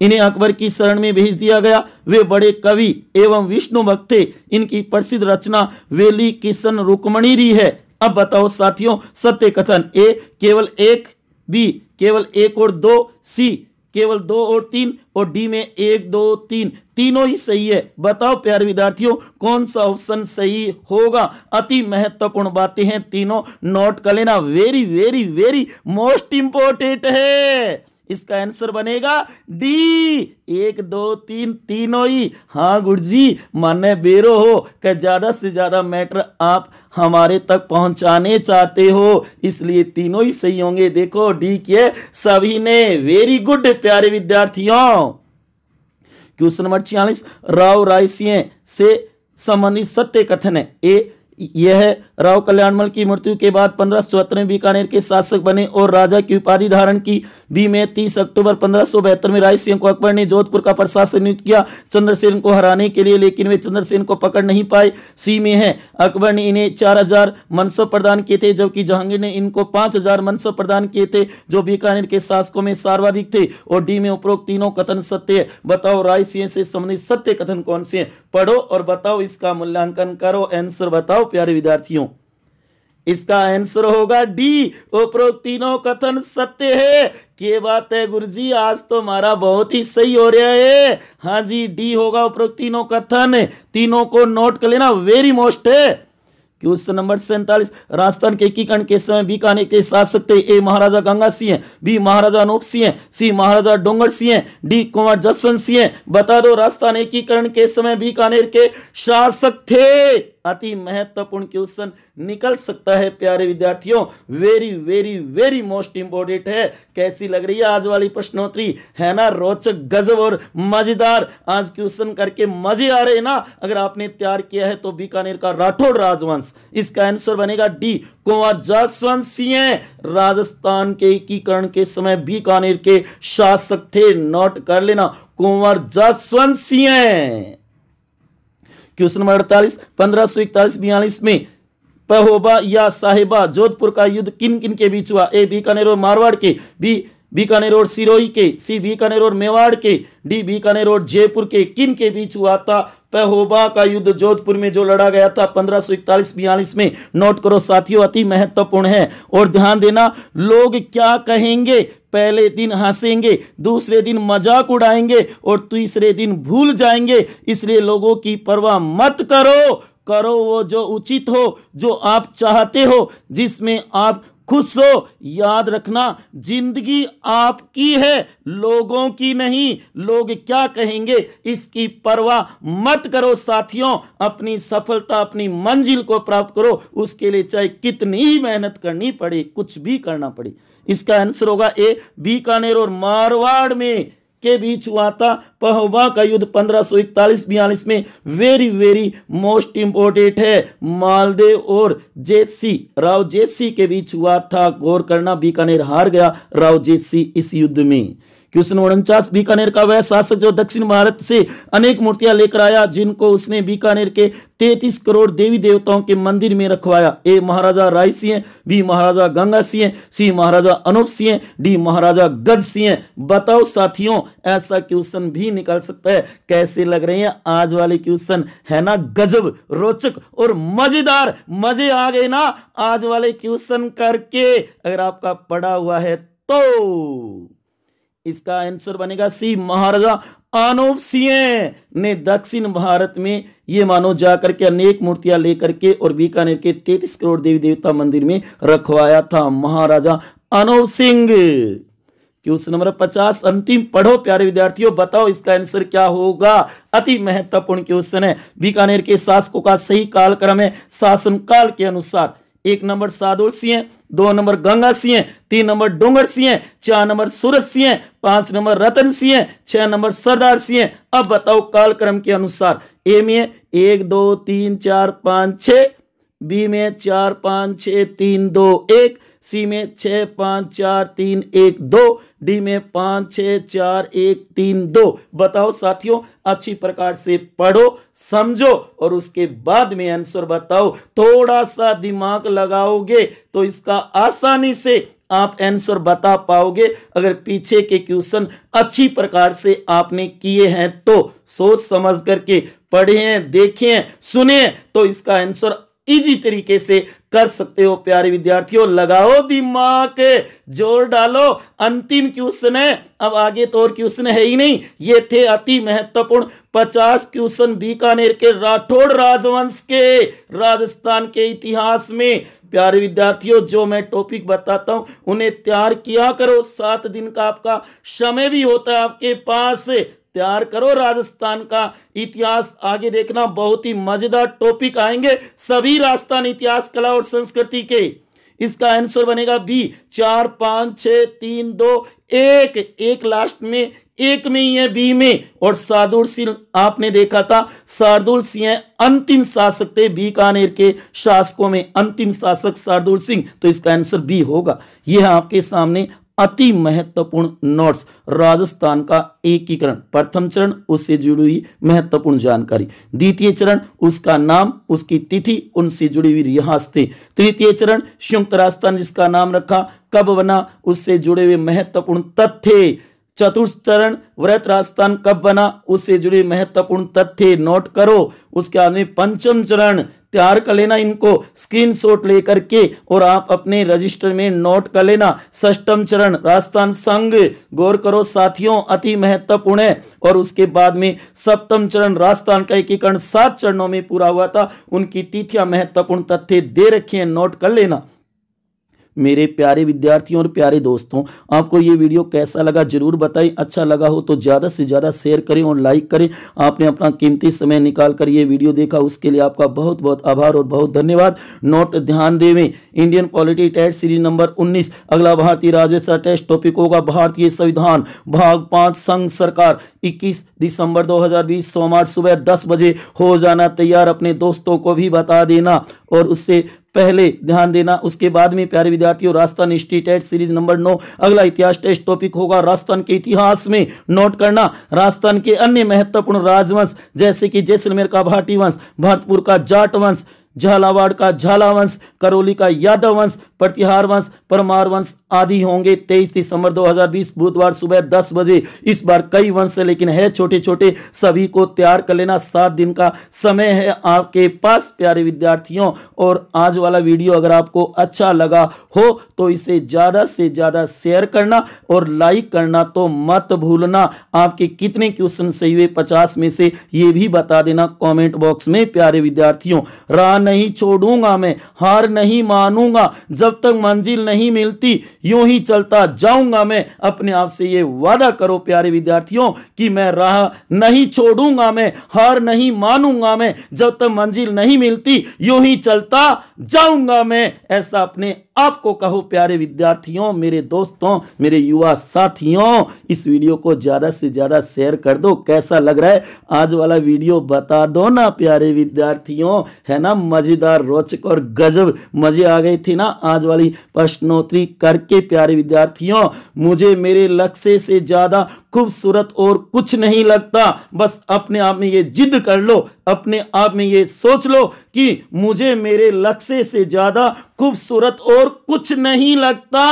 इन्हें अकबर की शरण में भेज दिया गया। वे बड़े कवि एवं विष्णु भक्त थे। इनकी प्रसिद्ध रचना वेली किशन रुक्मणी है। अब बताओ साथियों सत्य कथन। ए केवल 1, बी केवल 1 और 2, सी केवल 2 और 3 और डी में 1, 2, 3 तीनों ही सही है। बताओ प्यारे विद्यार्थियों कौन सा ऑप्शन सही होगा? अति महत्वपूर्ण बातें हैं तीनों, नोट कर लेना। Very very very most important है। इसका आंसर बनेगा डी 1, 2, 3 तीनों ही। हाँ गुरुजी, माने बेरो हो कि ज्यादा से ज्यादा मैटर आप हमारे तक पहुंचाने चाहते हो, इसलिए तीनों ही सही होंगे। देखो डी के सभी ने। वेरी गुड प्यारे विद्यार्थियों। क्वेश्चन नंबर 46, राव रायसिंह से संबंधित सत्य कथन है? ए यह राव कल्याणमल की मृत्यु के बाद 1574 में बीकानेर के शासक बने और राजा की उपाधि धारण की। बी में 30 अक्टूबर 1572 में राय सिंह को अकबर ने जोधपुर का प्रशासक नियुक्त किया चंद्रसेन को हराने के लिए, लेकिन वे चंद्रसेन को पकड़ नहीं पाए। सी में है अकबर ने इन्हें 4000 मनसब प्रदान किए थे, जबकि जहांगीर ने इनको 5000 मनसब प्रदान किए थे, जो बीकानेर के शासकों में सर्वाधिक थे। और डी में उपरोक्त तीनों कथन सत्य है। बताओ राय सिंह से संबंधित सत्य कथन कौन से हैं? पढ़ो और बताओ, इसका मूल्यांकन करो, आंसर बताओ प्यारे विद्यार्थियों। इसका आंसर होगा डी, उपरोक्त तीनों कथन सत्य है। क्या बात है गुरुजी, आज तो हमारा बहुत ही सही हो रहा है। हाँ जी, डी होगा उपरोक्त तीनों कथन। तीनों को नोट कर लेना, वेरी मोस्ट है। क्वेश्चन नंबर 47, राजस्थान के एकीकरण के समय बीकानेर के शासक थे? ए महाराजा गंगा सिंह, बी महाराजा अनूप सिंह, सी महाराजा डोंगर सिंह, डी कुंवर जसवंत सिंह। बता दो राजस्थान एकीकरण के समय बीकानेर के शासक थे। अति महत्वपूर्ण क्वेश्चन निकल सकता है प्यारे विद्यार्थियों। Very very very most important है। कैसी लग रही है आज वाली प्रश्नोत्तरी? है ना रोचक, गजब और मजेदार। आज क्वेश्चन करके मजे आ रहे हैं ना? अगर आपने तैयार किया है तो बीकानेर का राठौड़ राजवंश, इसका आंसर बनेगा डी कुंवर जसवंत सिंह। राजस्थान के एकीकरण के समय बीकानेर के शासक थे। नोट कर लेना, कुंवर जसवंत सिंह। क्वेश्चन नंबर 48, 1541-42 में पहोबा या साहिबा जोधपुर का युद्ध किन किन के बीच हुआ? ए बीकानेर और मारवाड़ के, बी बीकानेर और सिरोही के, सी बीकानेर और मेवाड़ के, डी बीकानेर और जयपुर के। किन के बीच हुआ था पहोबा का युद्ध? जोधपुर में जो लड़ा गया था 1541-42 में। नोट करो साथियों, अति महत्वपूर्ण है। और ध्यान देना, लोग क्या कहेंगे? पहले दिन हंसेंगे, दूसरे दिन मजाक उड़ाएंगे और तीसरे दिन भूल जाएंगे। इसलिए लोगों की परवाह मत करो, करो वो जो उचित हो, जो आप चाहते हो, जिसमें आप खुश हो। याद रखना, जिंदगी आपकी है, लोगों की नहीं। लोग क्या कहेंगे इसकी परवाह मत करो साथियों। अपनी सफलता, अपनी मंजिल को प्राप्त करो, उसके लिए चाहे कितनी ही मेहनत करनी पड़े, कुछ भी करना पड़े। इसका आंसर होगा ए बीकानेर और मारवाड़ में के बीच हुआ था पहोबा का युद्ध 1541-42 में। वेरी वेरी मोस्ट इंपोर्टेंट है। मालदेव और जेतसी, राव जेतसी के बीच हुआ था। गौर करना, बीकानेर हार गया राव जेतसी इस युद्ध में। क्वेश्चन 49, बीकानेर का वह शासक जो दक्षिण भारत से अनेक मूर्तियां लेकर आया जिनको उसने बीकानेर के 33 करोड़ देवी देवताओं के मंदिर में रखवाया। ए महाराजा राय सिंह, बी महाराजा गंगा सिंह, सी महाराजा अनूप सिंह, डी महाराजा गज सिंह। बताओ साथियों, ऐसा क्वेश्चन भी निकल सकता है। कैसे लग रहे हैं आज वाले क्वेश्चन? है ना गजब, रोचक और मजेदार। मजे आ गए ना आज वाले क्वेश्चन करके? अगर आपका पढ़ा हुआ है तो इसका आंसर बनेगा सी, महाराजा अनूप सिंह ने दक्षिण भारत में ये मानो जाकर के अनेक मूर्तियां लेकर के और बीकानेर के 33 करोड़ देवी देवता मंदिर में रखवाया था, महाराजा अनूप सिंह। क्वेश्चन नंबर 50, अंतिम पढ़ो प्यारे विद्यार्थियों, बताओ इसका आंसर क्या होगा। अति महत्वपूर्ण क्वेश्चन है। बीकानेर के शासकों का सही कालक्रम है शासनकाल के अनुसार। 1 number Sadul Singh, 2 number Ganga Singh, 3 number डोंगर Singh, 4 number Suraj Singh, 5 number Ratan Singh, 6 number Sardar Singh. अब बताओ कालक्रम के अनुसार। ए में 1 2 3 4 5 6, बी में 4 5 6 3 2 1, सी में 6 5 4 3 1 2, डी में 5 6 4 1 3 2। बताओ साथियों, अच्छी प्रकार से पढ़ो, समझो और उसके बाद में आंसर बताओ। थोड़ा सा दिमाग लगाओगे तो इसका आसानी से आप आंसर बता पाओगे। अगर पीछे के क्वेश्चन अच्छी प्रकार से आपने किए हैं तो सोच समझ करके पढ़ें, देखें, सुने तो इसका आंसर इजी तरीके से कर सकते हो। प्यारे विद्यार्थियों, लगाओ दिमाग, जोर डालो। अंतिम क्वेश्चन है, अब आगे तो और क्वेश्चन है ही नहीं। ये थे अति महत्वपूर्ण 50 क्वेश्चन बीकानेर के राठौड़ राजवंश के, राजस्थान के इतिहास में। प्यारे विद्यार्थियों, जो मैं टॉपिक बताता हूं उन्हें तैयार किया करो। 7 दिन का आपका समय भी होता है आपके पास, तैयार करो। राजस्थान का इतिहास आगे देखना, बहुत ही मजेदार टॉपिक आएंगे सभी राजस्थान इतिहास, कला और संस्कृति के। इसका आंसर बनेगा बी, 4 5 6 3 2 1। एक लास्ट में, एक में ही है बी में। और शार्दुल सिंह आपने देखा था, शार्दुल सिंह अंतिम शासक थे बीकानेर के शासकों में, अंतिम शासक शार्दुल सिंह। तो इसका आंसर बी होगा। यह आपके सामने अति महत्वपूर्ण नोट्स, राजस्थान का एकीकरण। प्रथम चरण, उससे जुड़ी हुई महत्वपूर्ण जानकारी। द्वितीय चरण, उसका नाम, उसकी तिथि, उनसे जुड़ी हुई रियासतें। तृतीय चरण, संयुक्त राजस्थान जिसका नाम रखा, कब बना, उससे जुड़े हुए महत्वपूर्ण तथ्य। चतुर्थ चरण, वृहत राजस्थान कब बना, उससे जुड़े महत्वपूर्ण तथ्य नोट करो। उसके बाद में पंचम चरण, तैयार कर लेना इनको स्क्रीनशॉट लेकर के और आप अपने रजिस्टर में नोट कर लेना। षष्ठम चरण, राजस्थान संघ, गौर करो साथियों, अति महत्वपूर्ण है। और उसके बाद में सप्तम चरण, राजस्थान का एकीकरण 7 चरणों में पूरा हुआ था। उनकी तिथियां, महत्वपूर्ण तथ्य दे रखे हैं, नोट कर लेना। मेरे प्यारे विद्यार्थियों और प्यारे दोस्तों, आपको ये वीडियो कैसा लगा जरूर बताएं। अच्छा लगा हो तो ज़्यादा से ज़्यादा शेयर करें और लाइक करें। आपने अपना कीमती समय निकाल कर ये वीडियो देखा, उसके लिए आपका बहुत बहुत आभार और बहुत धन्यवाद। नोट ध्यान देवें, Indian polity test series number 19। अगला भारतीय राज्यसभा टेस्ट टॉपिक होगा भारतीय संविधान भाग 5 संघ सरकार। 21 दिसंबर 2020 सोमवार सुबह 10 बजे हो जाना तैयार। अपने दोस्तों को भी बता देना और उससे पहले ध्यान देना। उसके बाद में प्यारे विद्यार्थियों, Rajasthan history test series number 9। अगला इतिहास टेस्ट टॉपिक होगा राजस्थान के इतिहास में। नोट करना, राजस्थान के अन्य महत्वपूर्ण राजवंश जैसे कि जैसलमेर का भाटी वंश, भरतपुर का जाट वंश, झालावाड़ का झाला वंश, करौली का यादव वंश, प्रतिहार वंश, परमार वंश आदि होंगे। 23 दिसंबर 2020 बुधवार सुबह 10 बजे। इस बार कई वंश है लेकिन है छोटे छोटे, सभी को तैयार कर लेना। 7 दिन का समय है आपके पास प्यारे विद्यार्थियों। और आज वाला वीडियो अगर आपको अच्छा लगा हो तो इसे ज़्यादा से ज़्यादा शेयर करना और लाइक करना तो मत भूलना। आपके कितने क्वेश्चन सही हुए 50 में से ये भी बता देना कमेंट बॉक्स में प्यारे विद्यार्थियों। राह नहीं छोड़ूंगा मैं, हार नहीं मानूंगा, जब तक मंजिल नहीं मिलती यूं ही चलता जाऊंगा मैं। अपने आप से ये वादा करो प्यारे विद्यार्थियों कि मैं राह नहीं छोड़ूंगा मैं, हार नहीं मानूंगा मैं, जब तक मंजिल नहीं मिलती यूं ही चलता जाऊंगा मैं। ऐसा अपने आपको कहो प्यारे विद्यार्थियों, मेरे दोस्तों, मेरे युवा साथियों, इस वीडियो को ज्यादा से ज्यादा शेयर कर दो। कैसा लग रहा है आज वाला वीडियो बता दो ना प्यारे विद्यार्थियों, है ना मजेदार, रोचक और गजब मजे आ गई थी ना आज वाली प्रश्नोत्तरी करके प्यारे विद्यार्थियों। मुझे मेरे लक्ष्य से ज्यादा खूबसूरत और कुछ नहीं लगता। बस अपने आप में ये जिद कर लो, अपने आप में ये सोच लो कि मुझे मेरे लक्ष्य से ज्यादा खूबसूरत और कुछ नहीं लगता।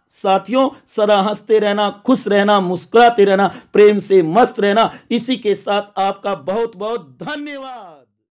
साथियों, सदा हंसते रहना, खुश रहना, मुस्कुराते रहना, प्रेम से मस्त रहना। इसी के साथ आपका बहुत बहुत धन्यवाद।